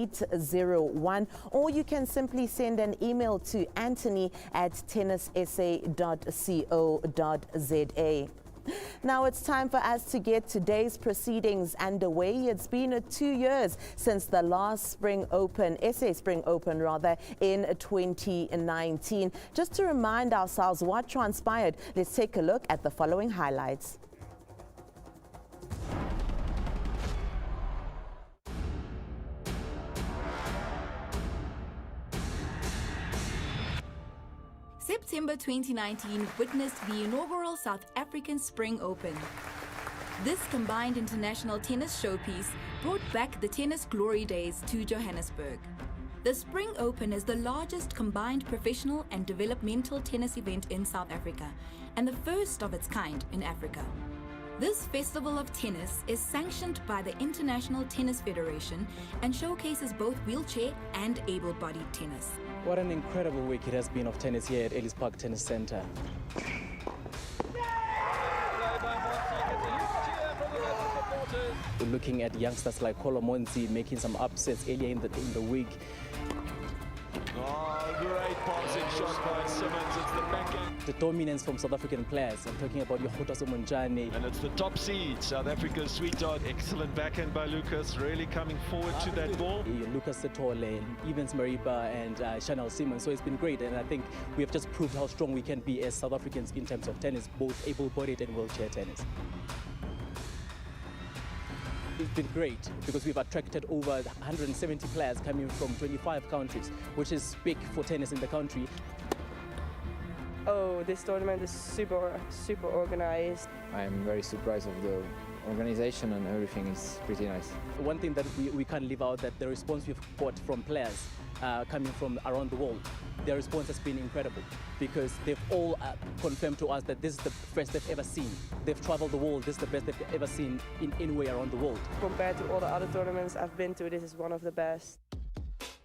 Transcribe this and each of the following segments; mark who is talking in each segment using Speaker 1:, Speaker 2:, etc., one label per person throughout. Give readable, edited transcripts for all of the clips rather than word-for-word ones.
Speaker 1: 801, or you can simply send an email to anthony@tennissa.co.za. Now it's time for us to get today's proceedings underway. It's been 2 years since the last Spring Open, SA Spring Open rather, in 2019. Just to remind ourselves what transpired, let's take a look at the following highlights.
Speaker 2: September 2019 witnessed the inaugural South African Spring Open. This combined international tennis showpiece brought back the tennis glory days to Johannesburg. The Spring Open is the largest combined professional and developmental tennis event in South Africa and the first of its kind in Africa. This festival of tennis is sanctioned by the International Tennis Federation and showcases both wheelchair and able-bodied tennis.
Speaker 3: What an incredible week it has been of tennis here at Ellis Park Tennis Centre. We're looking at youngsters like Kolo Monzi making some upsets earlier in the week.
Speaker 4: Oh, great passing shot by Simmons. It's the backhand.
Speaker 3: The dominance from South African players. I'm talking about Yohota Somonjane.
Speaker 4: And it's the top seed, South Africa's sweetheart. Excellent backhand by Lucas, really coming forward to that ball.
Speaker 3: Lucas Setole, Evans Mariba and Chanel Simmons. So it's been great, and I think we have just proved how strong we can be as South Africans in terms of tennis, both able-bodied and wheelchair tennis. It's been great because we've attracted over 170 players coming from 25 countries, which is big for tennis in the country.
Speaker 5: Oh, this tournament is super organized.
Speaker 6: I'm very surprised of the organization, and everything is pretty nice.
Speaker 3: One thing that we can't leave out, that the response we've got from players coming from around the world, their response has been incredible because they've all confirmed to us that this is the best they've ever seen. They've traveled the world, this is the best they've ever seen in anywhere around the world.
Speaker 5: Compared to all the other tournaments I've been to, this is one of the best.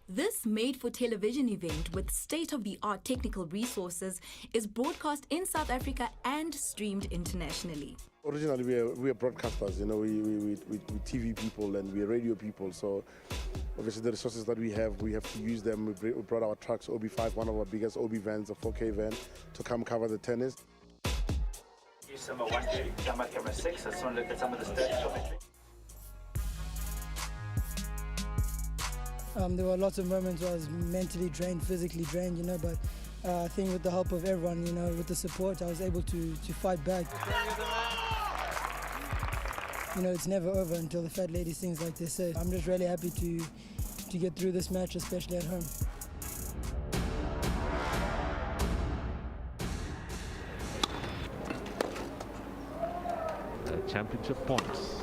Speaker 2: This made-for-television event with state-of-the-art technical resources is broadcast in South Africa and streamed internationally.
Speaker 7: Originally, we are broadcasters, you know, we TV people and we're radio people, so obviously the resources that we have to use them. We brought our trucks, OB5, one of our biggest OB vans, a 4K van, to come cover the tennis.
Speaker 8: Use number 130, camera 6, I just want to look at some of the geometry.
Speaker 9: There were lots of moments where I was mentally drained, physically drained, you know, but I think with the help of everyone, you know, with the support, I was able to fight back. You know, it's never over until the fat lady sings, like they say. I'm just really happy to get through this match, especially at home.
Speaker 4: Championship points.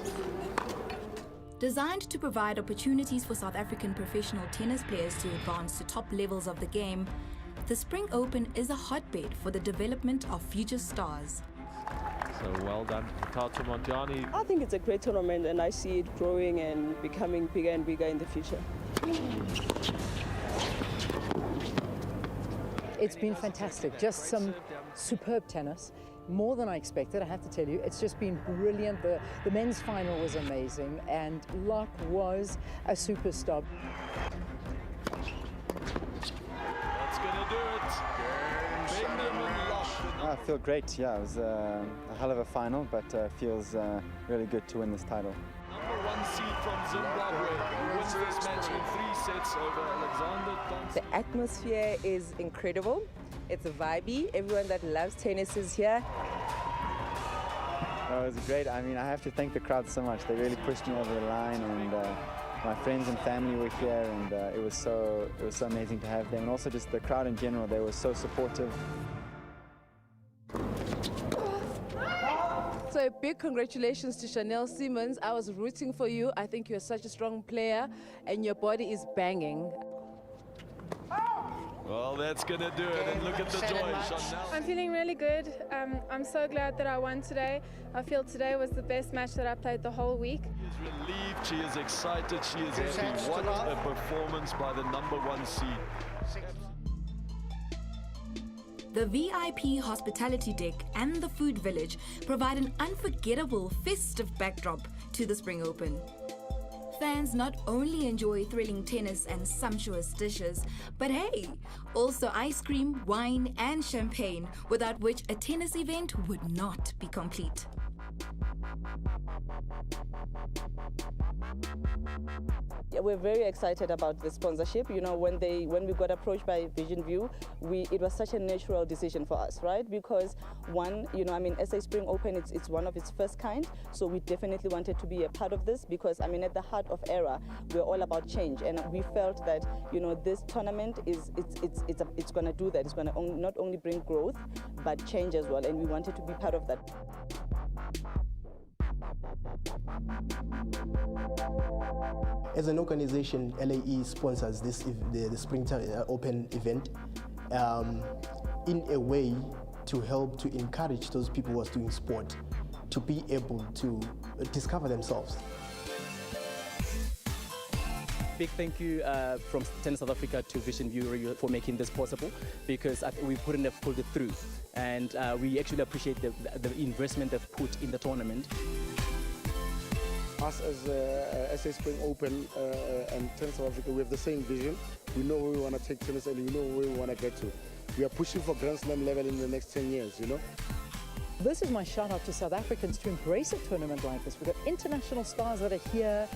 Speaker 2: Designed to provide opportunities for South African professional tennis players to advance to top levels of the game, the Spring Open is a hotbed for the development of future stars.
Speaker 4: So well done to Tato Monjani.
Speaker 5: I think it's a great tournament and I see it growing and becoming bigger and bigger in the future.
Speaker 10: It's been fantastic, just some superb tennis. More than I expected, I have to tell you. It's just been brilliant. The men's final was amazing, and Locke was a superstar.
Speaker 4: That's going to do it. Benjamin Locke.
Speaker 6: I feel great, yeah. It was a hell of a final, but feels really good to win this title.
Speaker 4: Number 1 seed from Zimbabwe, who wins this match in 3 sets over Alexander Thompson.
Speaker 5: The atmosphere is incredible. It's vibey. Everyone that loves tennis is here.
Speaker 6: Oh, it was great. I mean, I have to thank the crowd so much. They really pushed me over the line, and my friends and family were here, and it was so amazing to have them. And also just the crowd in general, they were so supportive.
Speaker 11: So a big congratulations to Chanel Simmons. I was rooting for you. I think you're such a strong player, and your body is banging.
Speaker 4: Well, that's going to do it. And look at the joy, Chanel.
Speaker 12: I'm feeling really good. I'm so glad that I won today. I feel today was the best match that I played the whole week.
Speaker 4: She is relieved. She is excited. She is happy. What a performance by the number 1 seed.
Speaker 2: The VIP hospitality deck and the food village provide an unforgettable festive backdrop to the Spring Open. fans not only enjoy thrilling tennis and sumptuous dishes, but hey, also ice cream, wine and champagne, without which a tennis event would not be complete.
Speaker 5: Yeah, we're very excited about the sponsorship. You know, when we got approached by Vision View, it was such a natural decision for us, right? Because one, you know, I mean, SA Spring Open, it's one of its first kind, so we definitely wanted to be a part of this because, I mean, at the heart of ERA, we're all about change, and we felt that, you know, this tournament it's going to do that. It's going to not only bring growth, but change as well, and we wanted to be part of that.
Speaker 13: As an organization, LAE sponsors the Spring Open event in a way to help to encourage those people who are doing sport to be able to discover themselves.
Speaker 3: Big thank you from Tennis South Africa to Vision View for making this possible, because we couldn't have pulled it through, and we actually appreciate the investment they've put in the tournament.
Speaker 7: Us as SA Spring Open and Tennis South Africa, we have the same vision. We know where we want to take tennis and we know where we want to get to. We are pushing for Grand Slam level in the next 10 years, you know?
Speaker 10: This is my shout out to South Africans to embrace a tournament like this. We've got international stars that are here.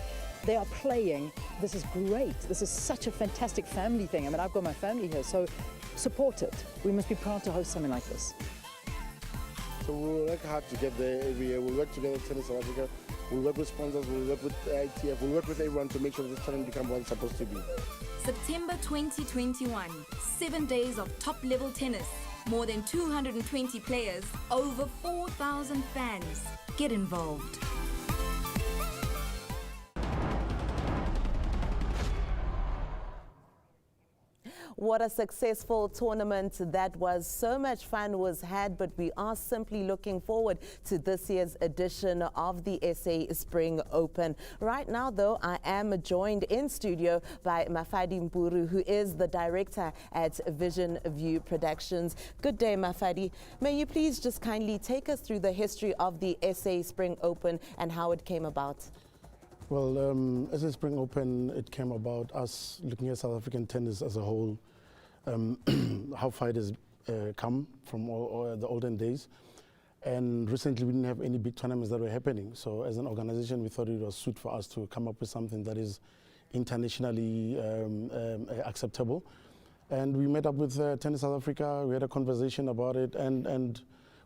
Speaker 10: They are playing. This is great. This is such a fantastic family thing. I mean, I've got my family here, so support it. We must be proud to host something like this.
Speaker 7: So we'll work hard to get there every year. We'll work together, Tennis South Africa. We'll work with sponsors, we'll work with ITF, we'll work with everyone to make sure this tournament becomes what it's supposed to be.
Speaker 2: September 2021, 7 days of top-level tennis, more than 220 players, over 4,000 fans. Get involved.
Speaker 1: What a successful tournament that was. So much fun was had, but we are simply looking forward to this year's edition of the SA Spring Open. Right now, though, I am joined in studio by Mafadi Mpuru, who is the director at Vision View Productions. Good day, Mafadi. May you please just kindly take us through the history of the SA Spring Open and how it came about?
Speaker 7: Well, as a Spring Open, it came about us looking at South African tennis as a whole, how far it has come from all the olden days. And recently we didn't have any big tournaments that were happening. So as an organization, we thought it was suit for us to come up with something that is internationally acceptable. And we met up with Tennis South Africa, we had a conversation about it, and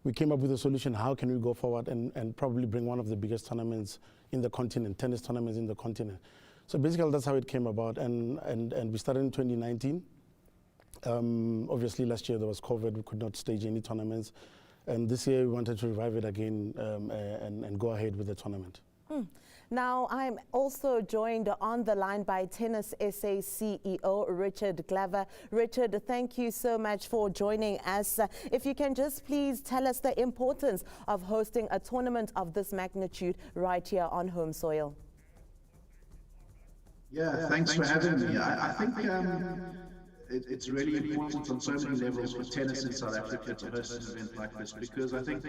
Speaker 7: we came up with a solution. How can we go forward and probably bring one of the biggest tournaments in the continent, tennis tournaments in the continent. So basically that's how it came about, and we started in 2019. Obviously last year there was COVID, we could not stage any tournaments, and this year we wanted to revive it again and go ahead with the tournament.
Speaker 1: Now, I'm also joined on the line by Tennis SA CEO Richard Glover. Richard, thank you so much for joining us. If you can just please tell us the importance of hosting a tournament of this magnitude right here on home soil.
Speaker 14: Yeah, thanks for having me. I think it's really important on so many levels for tennis in South Africa to host an event like this, because I think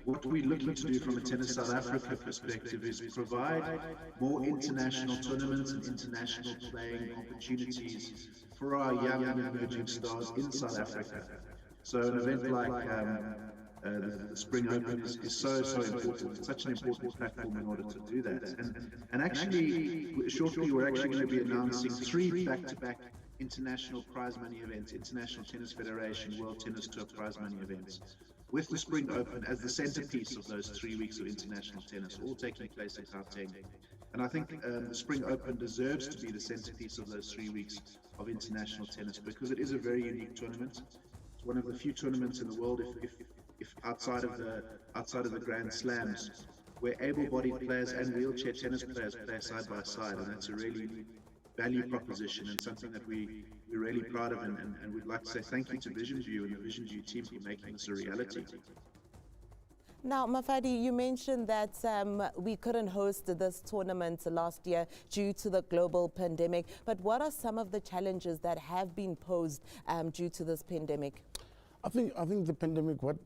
Speaker 14: what we're looking to do from a Tennis South Africa perspective is provide more international tournaments and international playing opportunities for our young and emerging stars in South Africa. So an event like the Spring Open is so important. It's such an important platform in order to do that. And actually, shortly we're actually going to be announcing 3 back-to-back international prize money events, International Tennis Federation, World Tennis Tour prize money events, with the Spring Open as the centerpiece of those 3 weeks of international tennis, all taking place at Gauteng. And I think the Spring Open deserves to be the centerpiece of those 3 weeks of international tennis, because it is a very unique tournament. It's one of the few tournaments in the world, if outside of the Grand Slams, where able-bodied players and wheelchair tennis players play side by side, and that's a really value proposition and something that we're really proud of, and we'd like to say thank you to Vision View and the Vision View team for making this a reality.
Speaker 1: Now, Mafadi, you mentioned that we couldn't host this tournament last year due to the global pandemic, but what are some of the challenges that have been posed due to this pandemic?
Speaker 7: I think the pandemic, what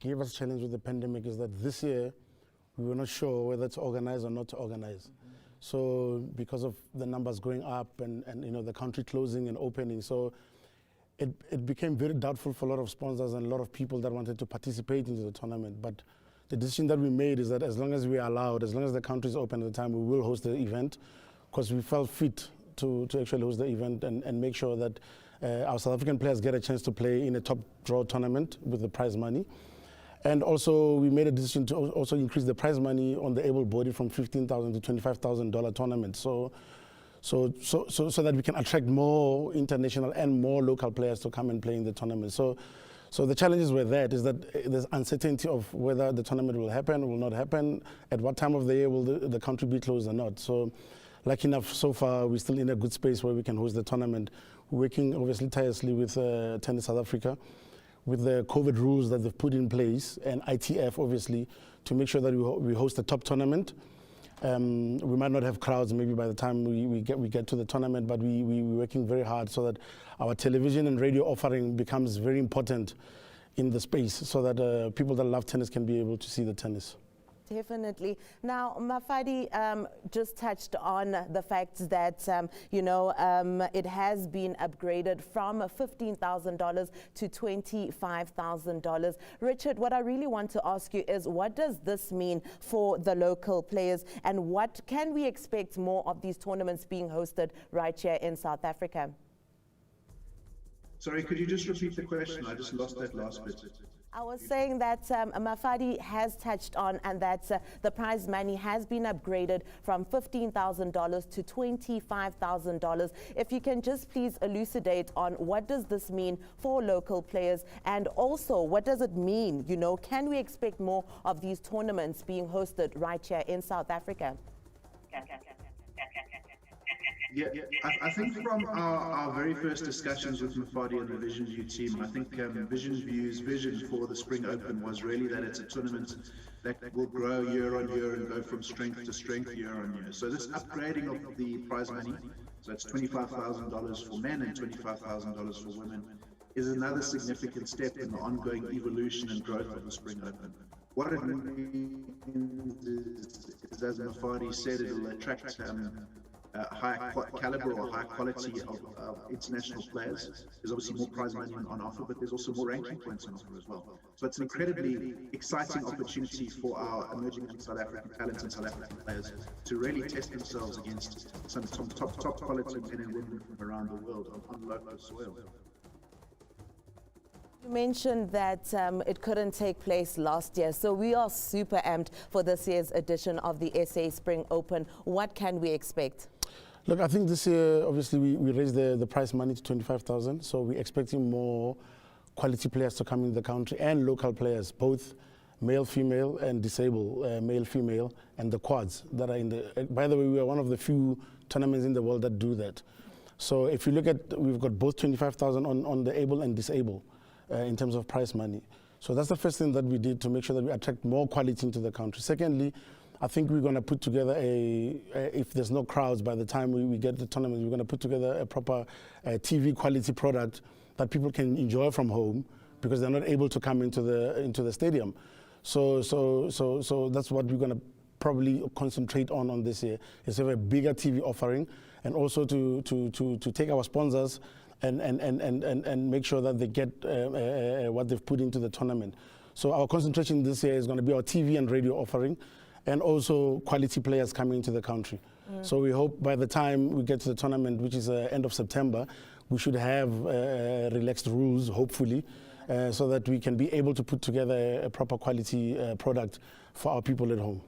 Speaker 7: gave us challenge with the pandemic is that this year we were not sure whether to organize or not to organize.
Speaker 15: So because of the numbers going up and the country closing and opening, so it became very doubtful for a lot of sponsors and a lot of people that wanted to participate into the tournament. But the decision that we made is that as long as we are allowed, as long as the country is open at the time, we will host the event, because we felt fit to actually host the event and make sure that our South African players get a chance to play in a top draw tournament with the prize money. And also we made a decision to also increase the prize money on the able body from $15,000 to $25,000 tournament. So that we can attract more international and more local players to come and play in the tournament. So the challenges were is that there's uncertainty of whether the tournament will happen or will not happen, at what time of the year will the country be closed or not. So lucky enough, so far we're still in a good space where we can host the tournament, working obviously tirelessly with Tennis South Africa, with the COVID rules that they've put in place, and ITF obviously, to make sure that we host a top tournament. We might not have crowds maybe by the time we get to the tournament, but we're working very hard so that our television and radio offering becomes very important in the space, so that people that love tennis can be able to see the tennis.
Speaker 1: Definitely. Now, Mafadi just touched on the fact that, it has been upgraded from $15,000 to $25,000. Richard, what I really want to ask you is, what does this mean for the local players, and what can we expect more of these tournaments being hosted right here in South Africa?
Speaker 14: Sorry, could you just repeat the question? I just lost that last bit.
Speaker 1: I was saying that Mafadi has touched on, and that the prize money has been upgraded from $15,000 to $25,000. If you can just please elucidate on what does this mean for local players, and also what does it mean, can we expect more of these tournaments being hosted right here in South Africa?
Speaker 14: Yeah, I think from our very first discussions with Mafadi and the Vision View team, I think Vision View's vision for the Spring Open was really that it's a tournament that will grow year on year and go from strength to strength year on year. So this upgrading of the prize money, so it's $25,000 for men and $25,000 for women, is another significant step in the ongoing evolution and growth of the Spring Open. What it means is, as Mafadi said, it will attract high caliber or high quality of international players. There's obviously more prize money on offer, but there's also more ranking points on offer as well. So it's an incredibly exciting opportunity for our emerging South African talents and South African players to really test themselves against some top quality men and women from around the world on local soil.
Speaker 1: You mentioned that it couldn't take place last year, so we are super amped for this year's edition of the SA Spring Open. What can we expect?
Speaker 15: Look, I think this year, obviously, we raised the prize money to $25,000, so we're expecting more quality players to come in the country, and local players, both male, female, and disabled, male, female, and the quads that are in the... By the way, we are one of the few tournaments in the world that do that. So if you look at, we've got both $25,000 on the able and disabled in terms of prize money. So that's the first thing that we did to make sure that we attract more quality into the country. Secondly, I think we're going to put together if there's no crowds by the time we get the tournament, we're going to put together a proper TV quality product that people can enjoy from home, because they're not able to come into the stadium. So that's what we're going to probably concentrate on this year, is to have a bigger TV offering, and also to take our sponsors and make sure that they get what they've put into the tournament. So our concentration this year is going to be our TV and radio offering, and also quality players coming into the country. So we hope by the time we get to the tournament, which is end of September, we should have relaxed rules, hopefully, so that we can be able to put together a proper quality product for our people at home.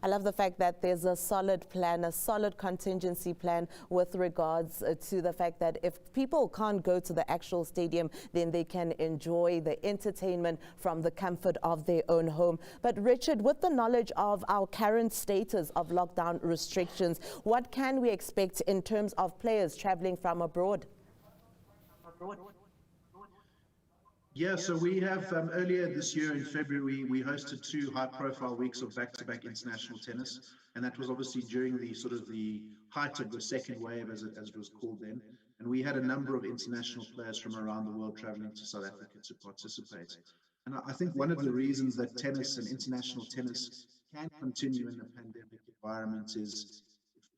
Speaker 1: I love the fact that there's a solid plan, a solid contingency plan with regards to the fact that if people can't go to the actual stadium, then they can enjoy the entertainment from the comfort of their own home. But Richard, with the knowledge of our current status of lockdown restrictions, what can we expect in terms of players traveling from abroad?
Speaker 14: Yeah, so we have earlier this year in February, we hosted 2 high-profile weeks of back-to-back international tennis, and that was obviously during the sort of the height of the second wave, as it was called then. And we had a number of international players from around the world traveling to South Africa to participate. And I think one of the reasons that tennis and international tennis can continue in the pandemic environment is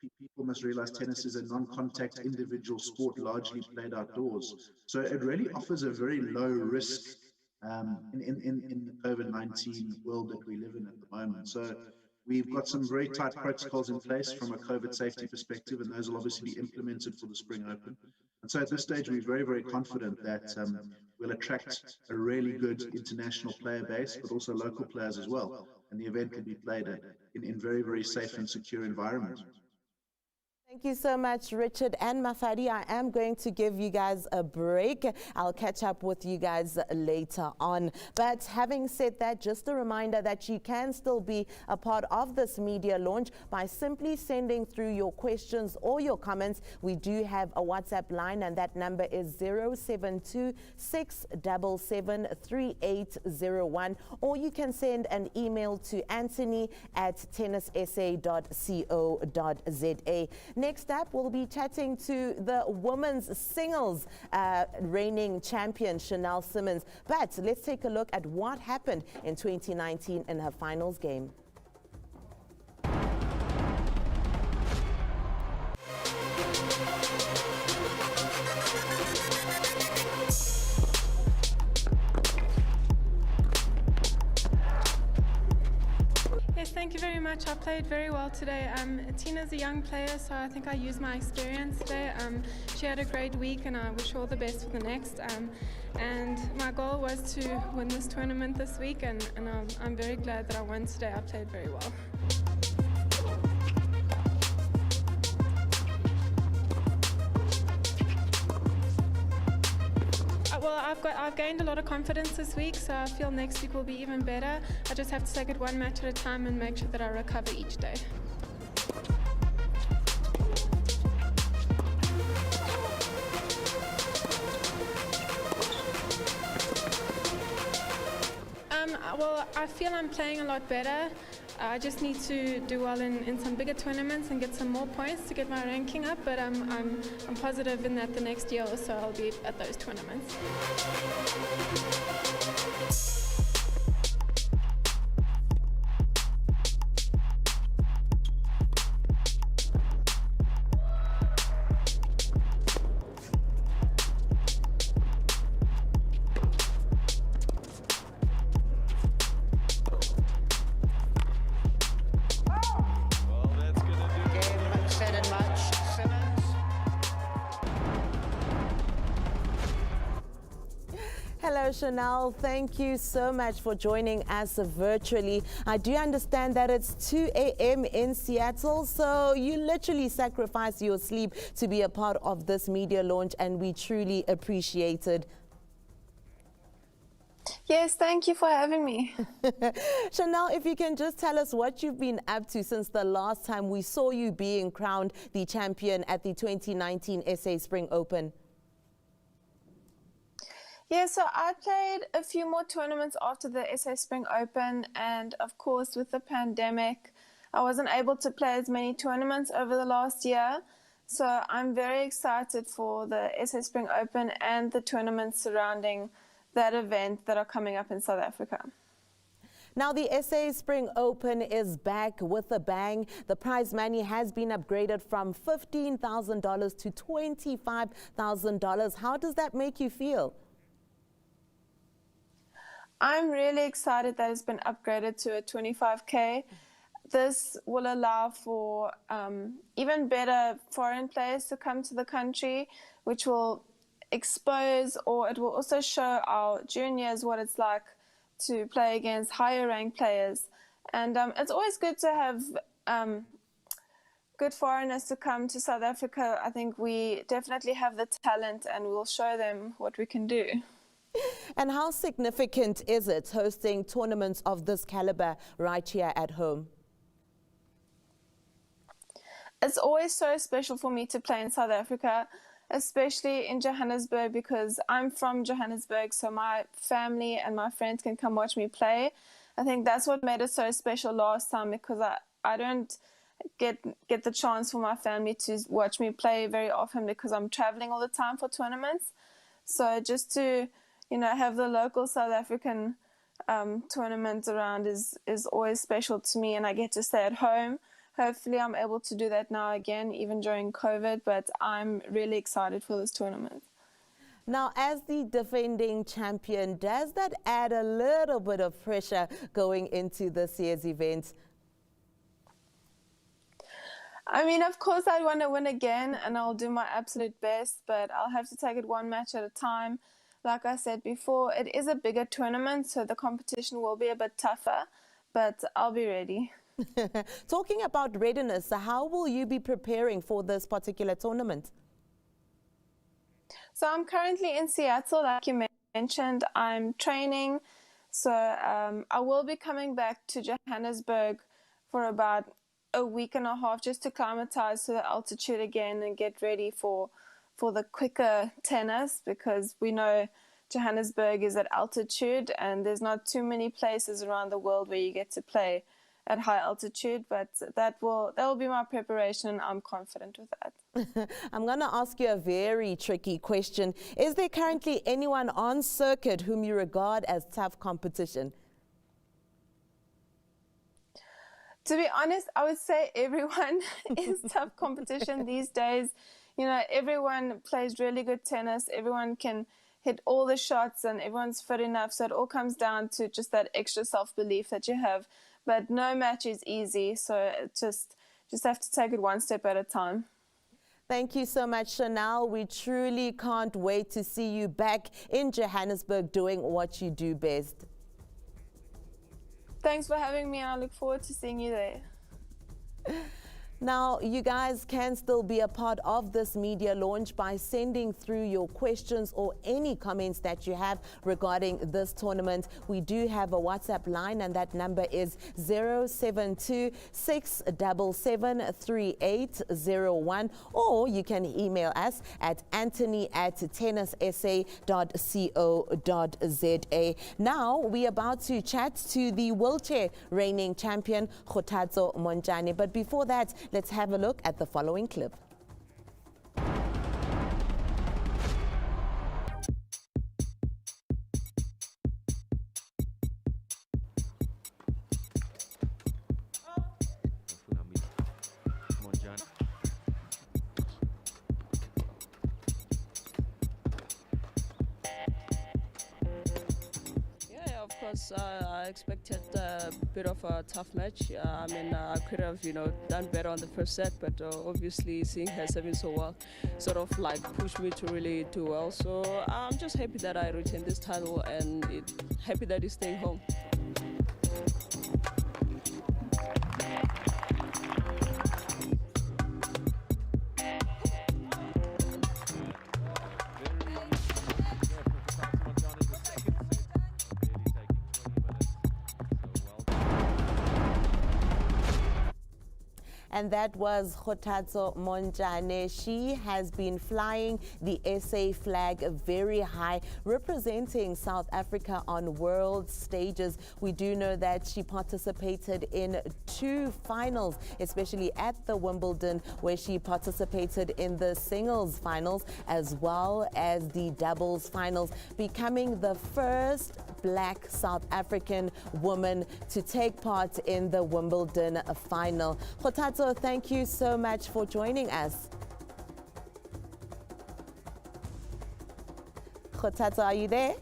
Speaker 14: if people must realize tennis is a non-contact individual sport largely played outdoors. So it really offers a very low risk in the COVID-19 world that we live in at the moment. So we've got some very tight protocols in place from a COVID safety perspective, and those will obviously be implemented for the Spring Open. And so at this stage, we're very, very confident that we'll attract a really good international player base, but also local players as well. And the event will be played in very, very safe and secure environment.
Speaker 1: Thank you so much, Richard and Mafadi. I am going to give you guys a break. I'll catch up with you guys later on. But having said that, just a reminder that you can still be a part of this media launch by simply sending through your questions or your comments. We do have a WhatsApp line, and that number is 072-677-3801. Or you can send an email to anthony@tennissa.co.za. Next up, we'll be chatting to the women's singles reigning champion, Chanel Simmons. But let's take a look at what happened in 2019 in her finals game.
Speaker 12: Thank you very much. I played very well today. Tina's a young player, so I think I used my experience today. She had a great week, and I wish her all the best for the next. And my goal was to win this tournament this week, and I'm very glad that I won today. I played very well. Well, I've gained a lot of confidence this week, so I feel next week will be even better. I just have to take it one match at a time and make sure that I recover each day. Well, I feel I'm playing a lot better. I just need to do well in some bigger tournaments and get some more points to get my ranking up, but I'm positive in that the next year or so I'll be at those tournaments.
Speaker 1: Hello, Chanel. Thank you so much for joining us virtually. I do understand that it's 2 a.m. in Seattle, so you literally sacrificed your sleep to be a part of this media launch, and we truly appreciate it.
Speaker 12: Yes, thank you for having me.
Speaker 1: Chanel, if you can just tell us what you've been up to since the last time we saw you being crowned the champion at the 2019 SA Spring Open.
Speaker 12: Yeah, so I played a few more tournaments after the SA Spring Open, and of course with the pandemic, I wasn't able to play as many tournaments over the last year. So I'm very excited for the SA Spring Open and the tournaments surrounding that event that are coming up in South Africa.
Speaker 1: Now, the SA Spring Open is back with a bang. The prize money has been upgraded from $15,000 to $25,000. How does that make you feel?
Speaker 12: I'm really excited that it's been upgraded to a 25K. This will allow for even better foreign players to come to the country, which will expose, or it will also show our juniors what it's like to play against higher ranked players. And it's always good to have good foreigners to come to South Africa. I think we definitely have the talent, and we'll show them what we can do.
Speaker 1: And how significant is it hosting tournaments of this caliber right here at home?
Speaker 12: It's always so special for me to play in South Africa, especially in Johannesburg, because I'm from Johannesburg, so my family and my friends can come watch me play. I think that's what made it so special last time, because I don't get the chance for my family to watch me play very often because I'm traveling all the time for tournaments. So just to have the local South African tournament around is always special to me, and I get to stay at home. hopefully I'm able to do that now again, even during COVID, but I'm really excited for this tournament.
Speaker 1: Now, as the defending champion, does that add a little bit of pressure going into this year's event?
Speaker 12: I mean, of course, I want to win again, and I'll do my absolute best, but I'll have to take it one match at a time. Like I said before, it is a bigger tournament, so the competition will be a bit tougher, but I'll be ready.
Speaker 1: Talking about readiness, how will you be preparing for this particular tournament?
Speaker 12: So I'm currently in Seattle, like you mentioned. I'm training, so I will be coming back to Johannesburg for about a week and a half just to acclimatize to the altitude again and get ready for the quicker tennis, because we know Johannesburg is at altitude and there's not too many places around the world where you get to play at high altitude, but that will be my preparation. I'm confident with that.
Speaker 1: I'm going to ask you a very tricky question. Is there currently anyone on circuit whom you regard as tough competition?
Speaker 12: To be honest, I would say everyone is tough competition these days. You know, everyone plays really good tennis. Everyone can hit all the shots and everyone's fit enough. So it all comes down to just that extra self-belief that you have. But no match is easy, so just have to take it one step at a time.
Speaker 1: Thank you so much, Chanel. We truly can't wait to see you back in Johannesburg doing what you do best.
Speaker 12: Thanks for having me. I look forward to seeing you there.
Speaker 1: Now, you guys can still be a part of this media launch by sending through your questions or any comments that you have regarding this tournament. We do have a WhatsApp line, and that number is 072-677-3801, or you can email us at anthony@tennissa.co.za. Now, we're about to chat to the wheelchair reigning champion, Kgothatso Montjane. But before that, let's have a look at the following clip.
Speaker 16: Of course, I expected a bit of a tough match. I mean, I could have, done better on the first set, but obviously seeing her serving so well sort of like pushed me to really do well. So I'm just happy that I retained this title and happy that it's staying home.
Speaker 1: And that was Kgothatso Montjane. She has been flying the SA flag very high, representing South Africa on world stages. We do know that she participated in 2 finals, especially at the Wimbledon, where she participated in the singles finals as well as the doubles finals, becoming the first Black South African woman to take part in the Wimbledon final. Kgothatso, thank you so much for joining us. Kgothatso, are you there?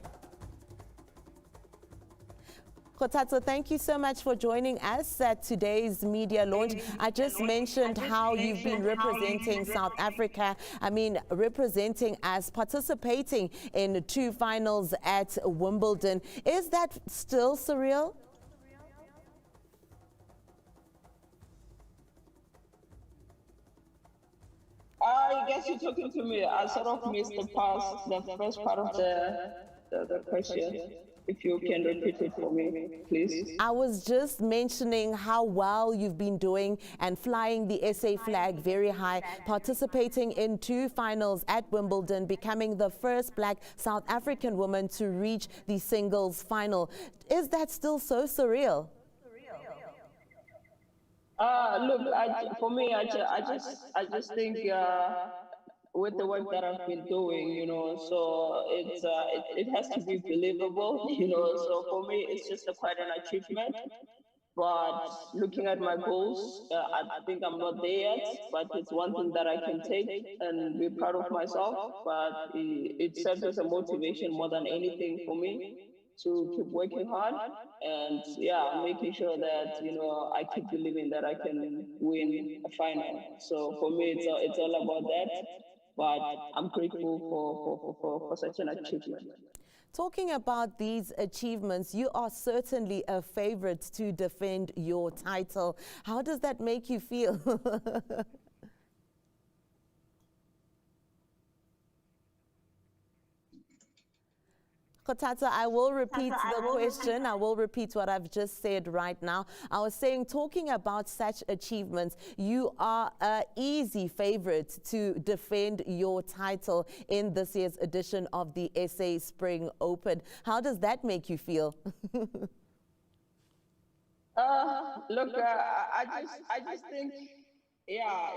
Speaker 1: Kgothatso, thank you so much for joining us at today's media launch. I just mentioned how you've been representing South Africa. I mean, representing us, participating in 2 finals at Wimbledon. Is that still surreal?
Speaker 17: I guess you're talking to me. I sort of missed the first part of the question. If you can repeat it for me, please.
Speaker 1: I was just mentioning how well you've been doing and flying the SA flag very high, participating in 2 finals at Wimbledon, becoming the first Black South African woman to reach the singles final. Is that still so surreal?
Speaker 17: Look, for me, I just think with the work that I've been doing, so it has to be believable, so for me, it's just quite an achievement. But looking at my goals, I think I'm not there yet, but it's one thing that I can take and be proud of myself. But it serves as a motivation more than anything for me to keep working hard and yeah, making sure that I keep believing that I can win a final. So for me, it's all about that. But I'm grateful for such an achievement.
Speaker 1: Talking about these achievements, you are certainly a favorite to defend your title. How does that make you feel? Kgothatso, I will repeat the question. I will repeat what I've just said right now. I was saying, talking about such achievements, you are an easy favorite to defend your title in this year's edition of the SA Spring Open. How does that make you feel?
Speaker 17: Look, I just think, yeah,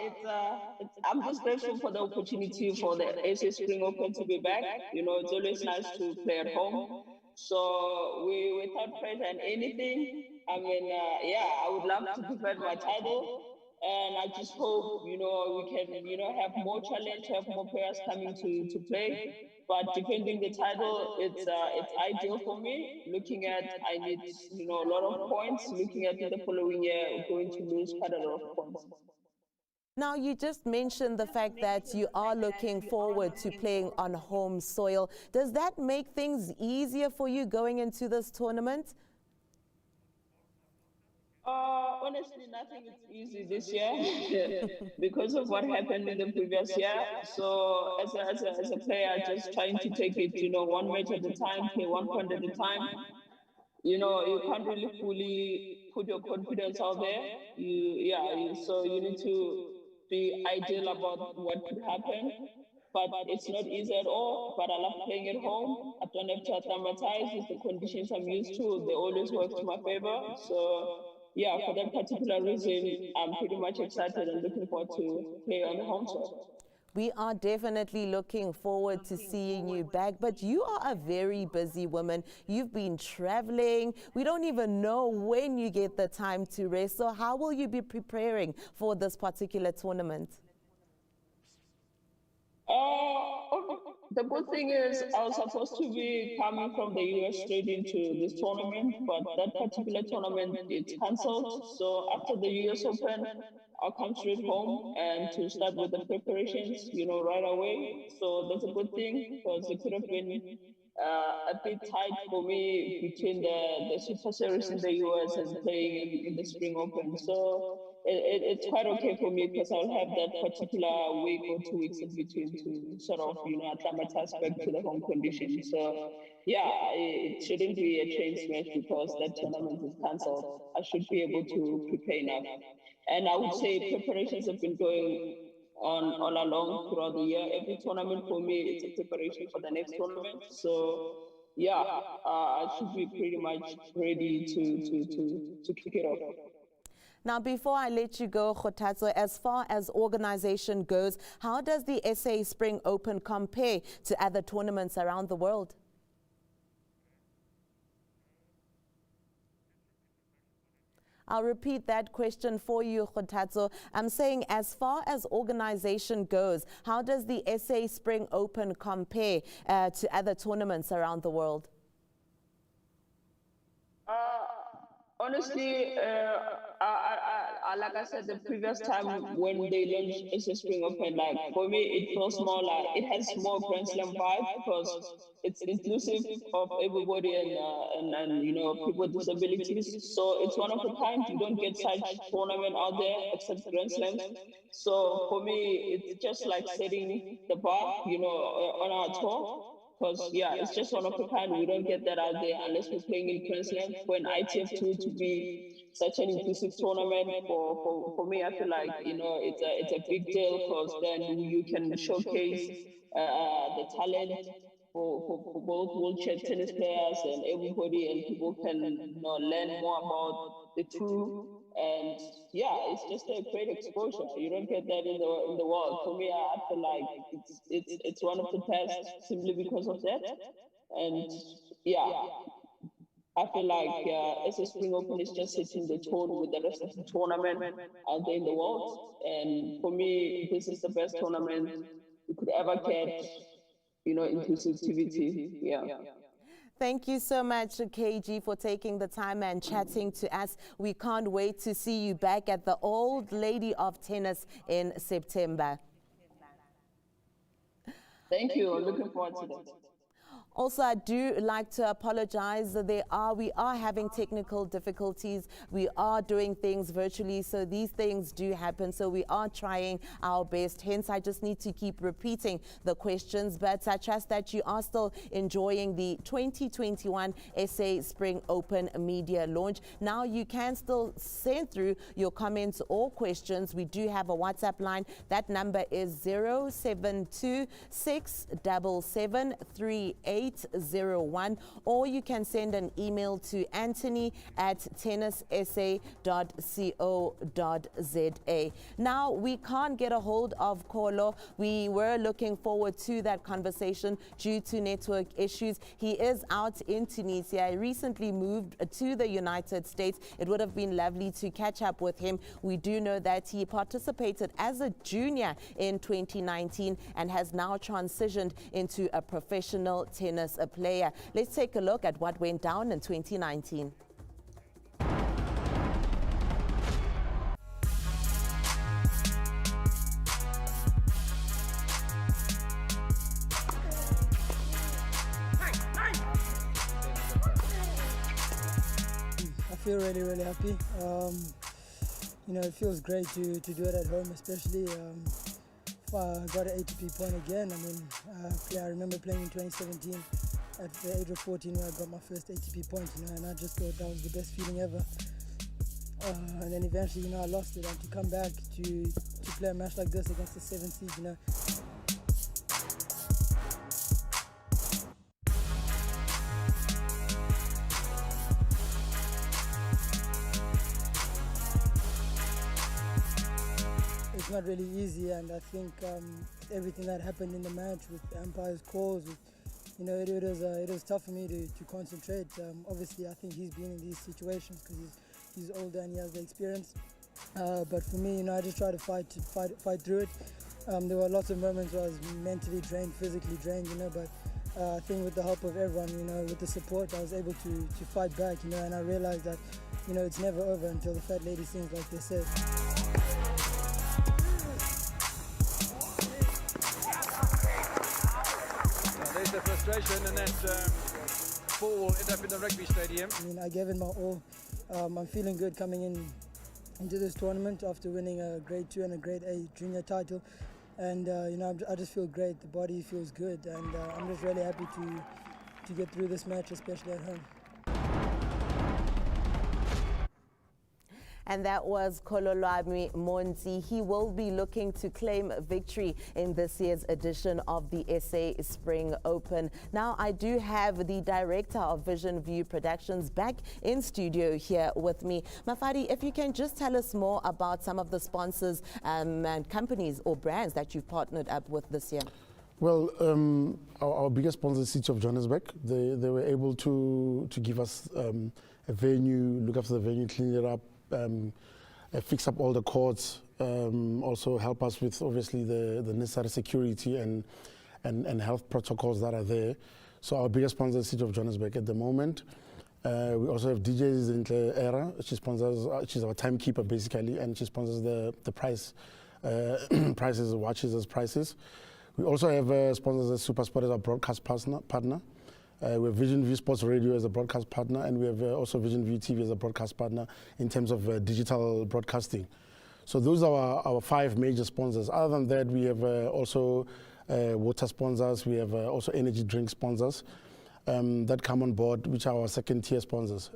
Speaker 17: I'm just grateful for the opportunity for the SA Spring Open to be back. It's always nice to play at home. So without pressure and anything, I mean, yeah, I would love to defend my title. And I just hope, we can, have more challenge, have more players coming to play. But defending the title, it's ideal for me. Looking at, I need, a lot of points. Looking at the following year, going to lose quite a lot of points.
Speaker 1: Now, you just mentioned the fact that you are looking forward to playing on home soil. Does that make things easier for you going into this tournament?
Speaker 17: Honestly, nothing is easy this year because of what happened in the previous year. So as a player, just trying to take it, one match at a time, play 1 point at a time. You can't really fully put your confidence out there. So you need to be ideal about what could happen. But it's not easy at all. But I love playing at home. I don't have to acclimatize with the conditions I'm used to. They always work to my favor. So yeah, for that particular reason, I'm pretty much excited and looking forward to play on the home soil.
Speaker 1: We are definitely looking forward to seeing you back, but you are a very busy woman. You've been traveling. We don't even know when you get the time to rest. So how will you be preparing for this particular tournament?
Speaker 17: The good thing is I was supposed to be coming from the US straight into this tournament, but that particular tournament, it's cancelled. So after the US Open, I'll come straight home and to start with the preparations, right away. So that's a good thing because it could have been a bit tight for me between the Super Series in the US and playing in the Spring Open. So it's quite okay for me because I'll have that particular week or 2 weeks in between to sort of, acclimatize back to the home conditions. So yeah, it shouldn't be a train smash because that tournament is cancelled. I should be able to prepare enough. And I would say preparations have been going on all along throughout the year. Every tournament for me, it's a preparation for the next tournament. So yeah, I should be pretty much ready to kick it off.
Speaker 1: Now, before I let you go, Kgothatso, as far as organization goes, how does the SA Spring Open compare to other tournaments around the world? I'll repeat that question for you, Kgothatso. I'm saying, as far as organization goes, how does the SA Spring Open compare to other tournaments around the world?
Speaker 17: Honestly, like I said, the previous time when they launched SA Spring Open, for me, it feels more like it has more Grand Slam vibe because it's inclusive of everybody and people with disabilities. So it's one of a kind. You don't get such tournament out there except Grand Slams. So for me, it's just like setting the bar, on our tour. Because, yeah, it's just one of a kind. We don't get that out there unless we're playing in Grand Slam. For an ITF2 to be such an inclusive tournament, for me, I feel like, it's a big deal because then you can showcase the talent for both wheelchair tennis players and everybody, and people can learn more about the two. And yeah, it's just a great exposure. You don't get that in the world. For me, I feel like it's one of the best simply because of that. And yeah, I feel like SA Spring Open is just setting the tone with the rest of the tournament out there in the world. And for me, this is the best tournament we could ever get, you know, inclusivity. Yeah.
Speaker 1: Thank you so much, KG, for taking the time and chatting to us. We can't wait to see you back at the Old Lady of Tennis in September.
Speaker 17: Thank you. I'm looking forward to that.
Speaker 1: Also, I do like to apologize. We are having technical difficulties. We are doing things virtually, so these things do happen. So we are trying our best. Hence, I just need to keep repeating the questions. But I trust that you are still enjoying the 2021 SA Spring Open media launch. Now, you can still send through your comments or questions. We do have a WhatsApp line. That number is 0726773801, or you can send an email to anthony@tennissa.co.za. Now, we can't get a hold of Kolo. We were looking forward to that conversation due to network issues. He is out in Tunisia. He recently moved to the United States. It would have been lovely to catch up with him. We do know that he participated as a junior in 2019 and has now transitioned into a professional tennis player. Let's take a look at what went down in 2019.
Speaker 9: I feel really happy. You know, it feels great to do it at home, especially I got an ATP point again. I mean, I remember playing in 2017 at the age of 14 where I got my first ATP point, you know, and I just thought that was the best feeling ever. And then eventually, you know, I lost it, and to come back to play a match like this against the 7th seed, you know. It's not really easy, and I think everything that happened in the match with the umpire's calls, you know, it was tough for me to concentrate. Obviously, I think he's been in these situations because he's older and he has the experience. But for me, you know, I just try to fight through it. There were lots of moments where I was mentally drained, physically drained, you know, but I think with the help of everyone, you know, with the support, I was able to fight back, you know, and I realized that, you know, it's never over until the fat lady sings, like they said.
Speaker 18: There's the frustration, and that ball will end up in the rugby stadium.
Speaker 9: I mean, I gave it my all. I'm feeling good coming into this tournament after winning a Grade 2 and a Grade A junior title. And, you know, I just feel great. The body feels good. And I'm just really happy to get through this match, especially at home.
Speaker 1: And that was Khololwami Monzi. He will be looking to claim victory in this year's edition of the SA Spring Open. Now, I do have the director of Vision View Productions back in studio here with me. Mafadi, if you can just tell us more about some of the sponsors and companies or brands that you've partnered up with this year.
Speaker 15: Well, our biggest sponsor is City of Johannesburg. They were able to give us a venue, look after the venue, clean it up, fix up all the courts, also help us with obviously the necessary security and health protocols that are there. So our biggest sponsor is City of Johannesburg at the moment. We also have DJs in the era. She's our timekeeper basically, and she sponsors the price prices, watches as prices. We also have sponsors as SuperSport as our broadcast partner. We have Vision View Sports Radio as a broadcast partner, and we have also Vision View TV as a broadcast partner in terms of digital broadcasting. So those are our 5 major sponsors. Other than that, we have also water sponsors. We have also energy drink sponsors that come on board, which are our second-tier sponsors.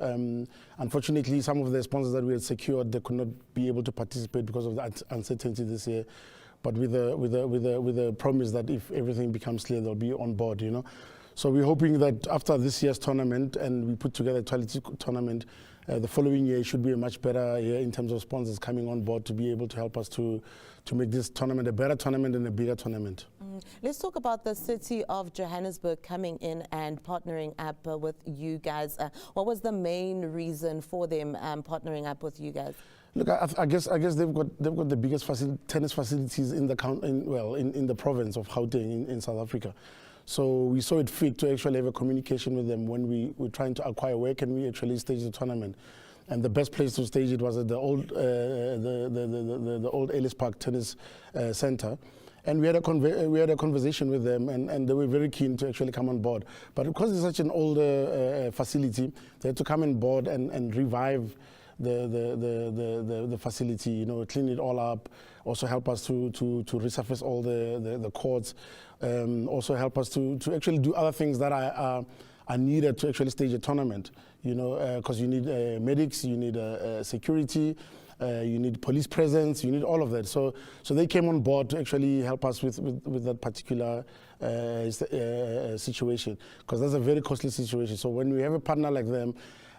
Speaker 15: Unfortunately, some of the sponsors that we had secured, they could not be able to participate because of the uncertainty this year. But with the promise that if everything becomes clear, they'll be on board, you know. So we're hoping that after this year's tournament, and we put together a quality tournament, the following year should be a much better year in terms of sponsors coming on board to be able to help us to make this tournament a better tournament and a bigger tournament.
Speaker 1: Let's talk about the city of Johannesburg coming in and partnering up with you guys. What was the main reason for them partnering up with you guys?
Speaker 15: Look, I guess they've got the biggest tennis facilities in the province of Gauteng in South Africa. So we saw it fit to actually have a communication with them when we were trying to acquire where can we actually stage the tournament. And the best place to stage it was at the old Ellis Park Tennis Center. And we had a conversation with them, and they were very keen to actually come on board. But because it's such an older facility, they had to come on board and revive the facility, clean it all up, also help us to resurface all the courts, also help us to actually do other things that are needed to actually stage a tournament, because you need medics, you need security, you need police presence, you need all of that. So they came on board to actually help us with that particular situation, because that's a very costly situation. So when we have a partner like them,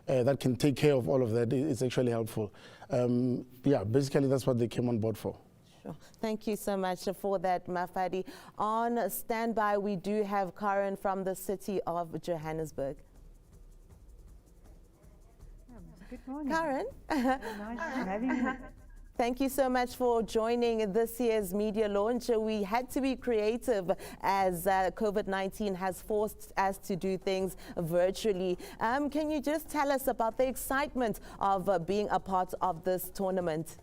Speaker 15: that can take care of all of that, it's actually helpful. Basically that's what they came on board for.
Speaker 1: Sure. Thank you so much for that, Mafadi. On standby, we do have Karen from the city of Johannesburg.
Speaker 19: Good morning.
Speaker 1: Karen.
Speaker 19: Nice having you.
Speaker 1: Thank you so much for joining this year's media launch. We had to be creative as COVID-19 has forced us to do things virtually. Can you just tell us about the excitement of being a part of this tournament?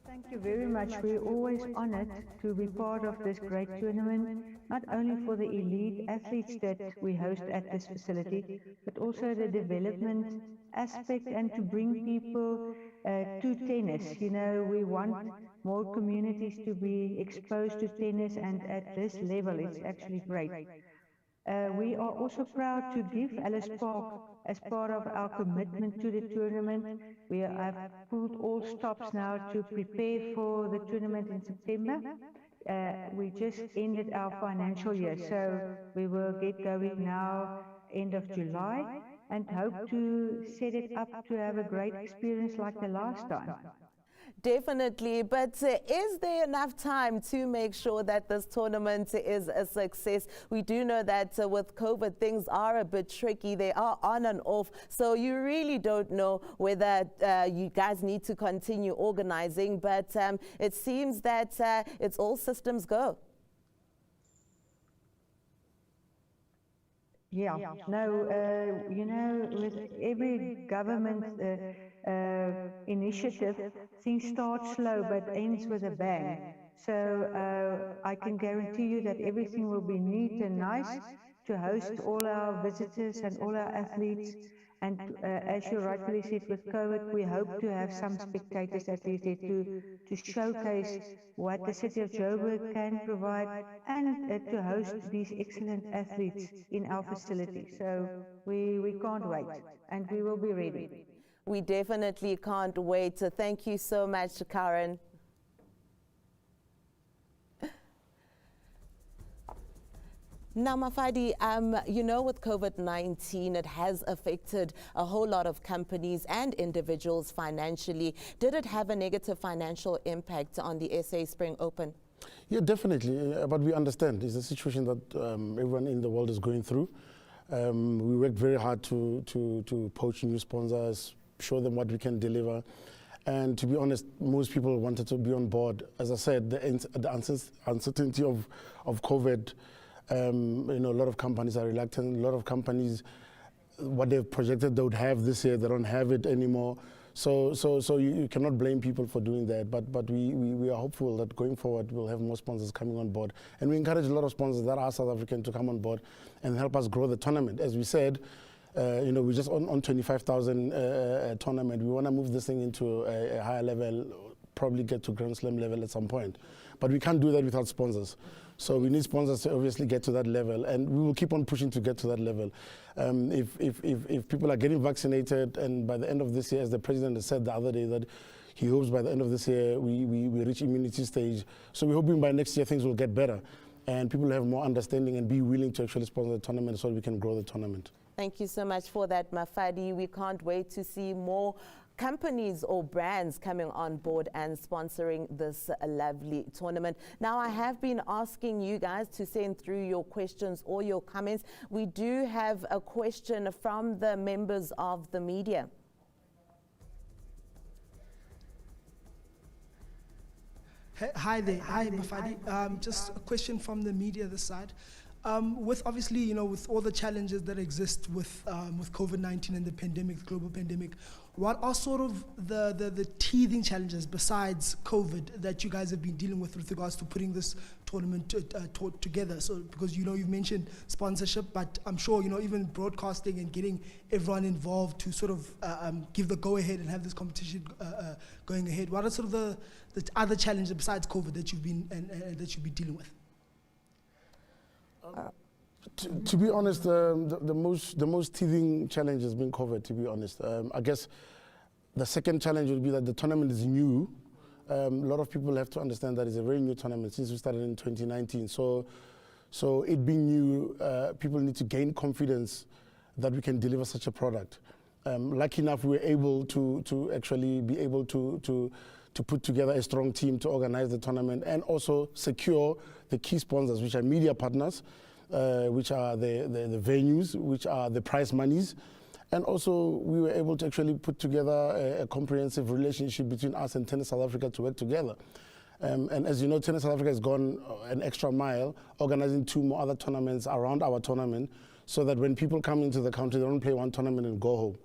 Speaker 19: Thank you very much. We're always honored to be part of this great tournament, not only for the elite athletes that we host at this facility, but also the development aspect and to bring people to tennis. We want more communities to be exposed to tennis, and at this level it's actually great. We are also proud to give Ellis Park as part of our commitment to the tournament. We have pulled all stops now to prepare for the tournament in September. We just ended our financial year, so we will get going now end of July and hope to set it up to have a great experience like the last time.
Speaker 1: Definitely, but is there enough time to make sure that this tournament is a success? We do know that with COVID, things are a bit tricky. They are on and off, so you really don't know whether you guys need to continue organizing, but it seems that it's all systems go.
Speaker 19: Yeah, no, with every government initiative, things start slow but ends with a bang. So I can guarantee you that everything will be neat and nice to host all our visitors and all our athletes. And as you rightfully said, with COVID, we hope to have some spectators at least there to showcase what the city of Joburg can provide and to host these excellent athletes in our facility. So we can't wait, and we will be ready.
Speaker 1: We definitely can't wait. Thank you so much, Karen. Now, Mafadi, with COVID-19, it has affected a whole lot of companies and individuals financially. Did it have a negative financial impact on the SA Spring Open?
Speaker 15: Yeah, definitely. But we understand it's a situation that everyone in the world is going through. We worked very hard to poach new sponsors, show them what we can deliver. And to be honest, most people wanted to be on board. As I said, the uncertainty of COVID, a lot of companies are reluctant. A lot of companies, what they've projected they would have this year, they don't have it anymore. So you cannot blame people for doing that. But we are hopeful that going forward we'll have more sponsors coming on board, and we encourage a lot of sponsors that are South African to come on board and help us grow the tournament. As we said, we're just on 25,000 tournament. We want to move this thing into a higher level, probably get to Grand Slam level at some point. But we can't do that without sponsors. So we need sponsors to obviously get to that level, and we will keep on pushing to get to that level. If people are getting vaccinated, and by the end of this year, as the president has said the other day, that he hopes by the end of this year we reach immunity stage. So we're hoping by next year things will get better, and people will have more understanding and be willing to actually sponsor the tournament so we can grow the tournament.
Speaker 1: Thank you so much for that, Mafadi. We can't wait to see more companies or brands coming on board and sponsoring this lovely tournament. Now, I have been asking you guys to send through your questions or your comments. We do have a question from the members of the media.
Speaker 20: Hi there. Hi, Mafadi. Just a question from the media this side. With obviously, with all the challenges that exist with COVID-19 and the pandemic, the global pandemic, what are sort of the teething challenges besides COVID that you guys have been dealing with regards to putting this tournament together? So, because you've mentioned sponsorship, but I'm sure even broadcasting and getting everyone involved to sort of give the go-ahead and have this competition going ahead. What are sort of the other challenges besides COVID that you've been that you've been dealing with?
Speaker 15: To be honest, the most teething challenge has been COVID, to be honest. I guess the second challenge would be that the tournament is new. A lot of people have to understand that it's a very new tournament since we started in 2019. So it being new, people need to gain confidence that we can deliver such a product. Lucky enough, we were able to actually be able to put together a strong team to organize the tournament and also secure the key sponsors, which are media partners, which are the venues, which are the prize monies. And also we were able to actually put together a comprehensive relationship between us and Tennis South Africa to work together. And as you know, Tennis South Africa has gone an extra mile, organizing 2 more other tournaments around our tournament, so that when people come into the country, they don't play one tournament and go home.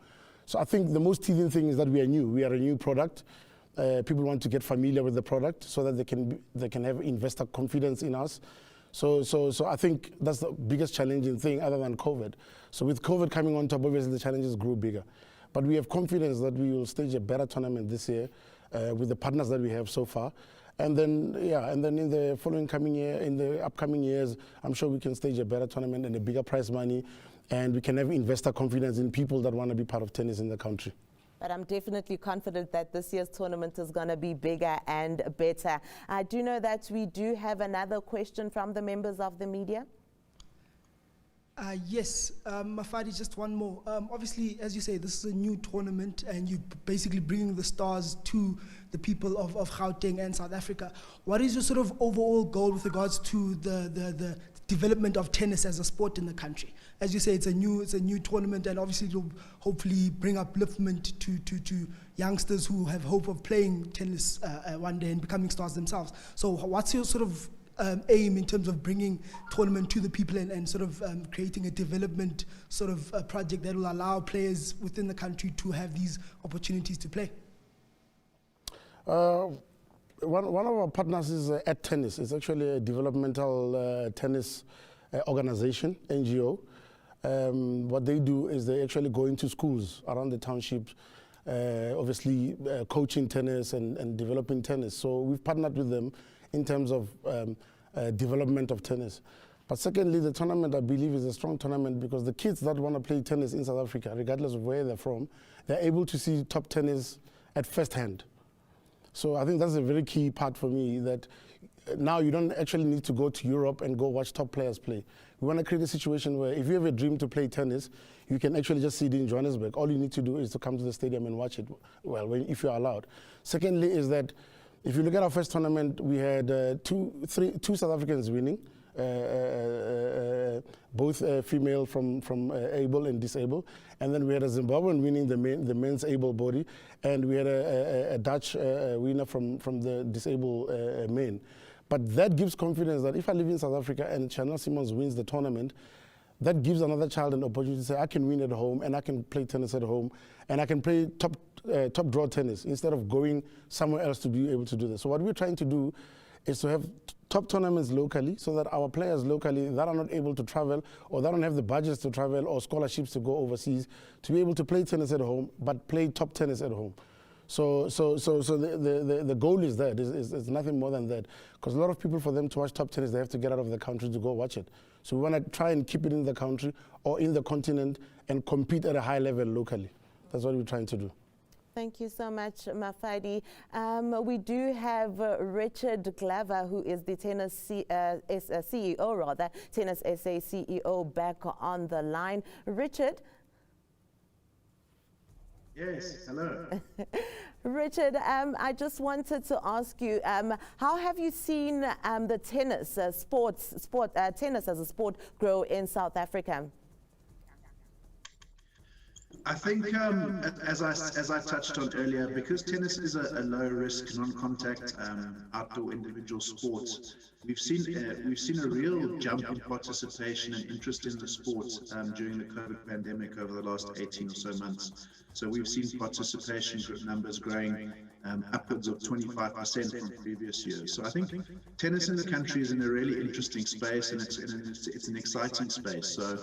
Speaker 15: So I think the most teething thing is that we are new. We are a new product. People want to get familiar with the product so that they can have investor confidence in us. So I think that's the biggest challenging thing other than COVID. So with COVID coming on top, obviously the challenges grew bigger. But we have confidence that we will stage a better tournament this year with the partners that we have so far. And then in the coming year, in the upcoming years, I'm sure we can stage a better tournament and a bigger prize money, and we can have investor confidence in people that want to be part of tennis in the country.
Speaker 1: But I'm definitely confident that this year's tournament is going to be bigger and better. I do know that we do have another question from the members of the media.
Speaker 20: Yes, Mafadi, just one more. Obviously, as you say, this is a new tournament and you're basically bringing the stars to the people of Gauteng and South Africa. What is your sort of overall goal with regards to the development of tennis as a sport in the country? As you say, it's a new tournament, and obviously it will hopefully bring upliftment to youngsters who have hope of playing tennis one day and becoming stars themselves. So what's your sort of aim in terms of bringing tournament to the people and sort of creating a development sort of project that will allow players within the country to have these opportunities to play?
Speaker 15: One of our partners is At Tennis. It's actually a developmental tennis organization, NGO. What they do is they actually go into schools around the townships, obviously coaching tennis and developing tennis. So we've partnered with them in terms of development of tennis. But secondly, the tournament, I believe, is a strong tournament because the kids that want to play tennis in South Africa, regardless of where they're from, they're able to see top tennis at first hand. So I think that's a very key part for me, that now you don't actually need to go to Europe and go watch top players play. We want to create a situation where if you have a dream to play tennis, you can actually just see it in Johannesburg. All you need to do is to come to the stadium and watch it, well, if you're allowed. Secondly is that if you look at our first tournament, we had two South Africans winning, both female from able and disabled. And then we had a Zimbabwean winning the men's able body, and we had a Dutch winner from the disabled men. But that gives confidence that if I live in South Africa and Chanel Simmons wins the tournament, that gives another child an opportunity to say, I can win at home and I can play tennis at home and I can play top draw tennis instead of going somewhere else to be able to do this. So what we're trying to do is to have top tournaments locally so that our players locally that are not able to travel or that don't have the budgets to travel or scholarships to go overseas to be able to play tennis at home but play top tennis at home. So the goal is that, is nothing more than that. Because a lot of people, for them to watch top tennis, they have to get out of the country to go watch it. So we want to try and keep it in the country or in the continent and compete at a high level locally. That's what we're trying to do.
Speaker 1: Thank you so much, Mafadi. We do have Richard Glover, who is the Tennis CEO, rather, Tennis SA CEO, back on the line. Richard?
Speaker 14: Yes, hello.
Speaker 1: Richard, I just wanted to ask you, how have you seen the tennis tennis as a sport grow in South Africa?
Speaker 14: I think, as I touched on earlier, because tennis is a low-risk, non-contact outdoor individual sport, we've seen a real jump in participation and interest in the sport during the COVID pandemic over the last 18 or so months. So we've seen participation numbers growing upwards of 25% from previous years. So I think tennis in the country is in a really interesting space, and it's an exciting space. So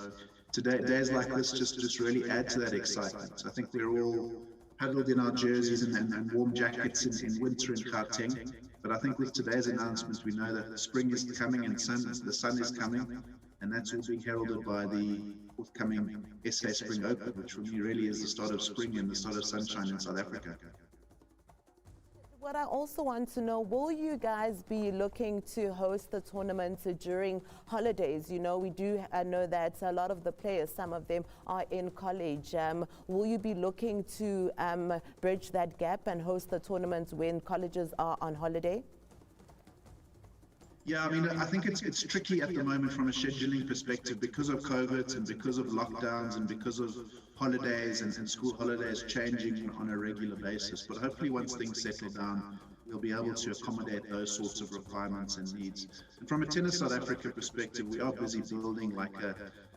Speaker 14: days like this just really add to that excitement. I think we're all huddled in our jerseys and warm jackets in winter in Gauteng. But I think with today's announcement, we know that spring is coming and the sun is coming, and that's all being heralded by the forthcoming SA Spring Open, which for me really is the start of spring and the start of sunshine in South Africa.
Speaker 1: What I also want to know, will you guys be looking to host the tournament during holidays? You know, we do know that a lot of the players, some of them are in college. Will you be looking to bridge that gap and host the tournament when colleges are on holiday?
Speaker 14: Yeah, I mean, I think it's tricky at the moment from a scheduling perspective because of COVID and because of lockdowns and because of holidays and school holidays changing on a regular basis. But hopefully once things settle down, we'll be able to accommodate those sorts of requirements and needs. And from a Tennis South Africa perspective, we are busy building like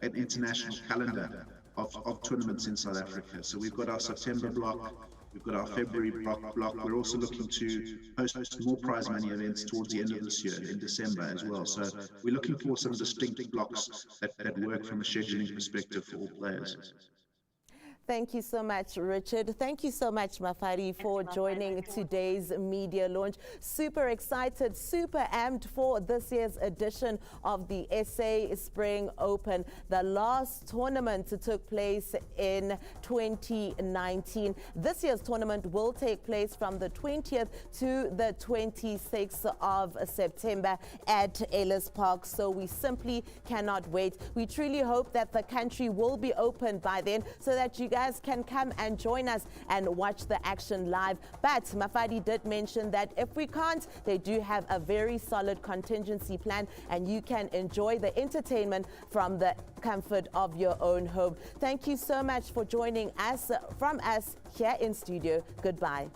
Speaker 14: an international calendar of tournaments in South Africa. So we've got our September block, we've got our February block. We're also looking to host more prize money events towards the end of this year, in December as well. So we're looking for some distinct blocks that work from a scheduling perspective for all players.
Speaker 1: Thank you so much, Richard. Thank you so much, Mafadi, for joining today's media launch. Super excited, super amped for this year's edition of the SA Spring Open. The last tournament took place in 2019. This year's tournament will take place from the 20th to the 26th of September at Ellis Park. So we simply cannot wait. We truly hope that the country will be open by then so that you guys can come and join us and watch the action live. But Mafadi did mention that if we can't, they do have a very solid contingency plan and you can enjoy the entertainment from the comfort of your own home. Thank you so much for joining us from us here in studio. Goodbye.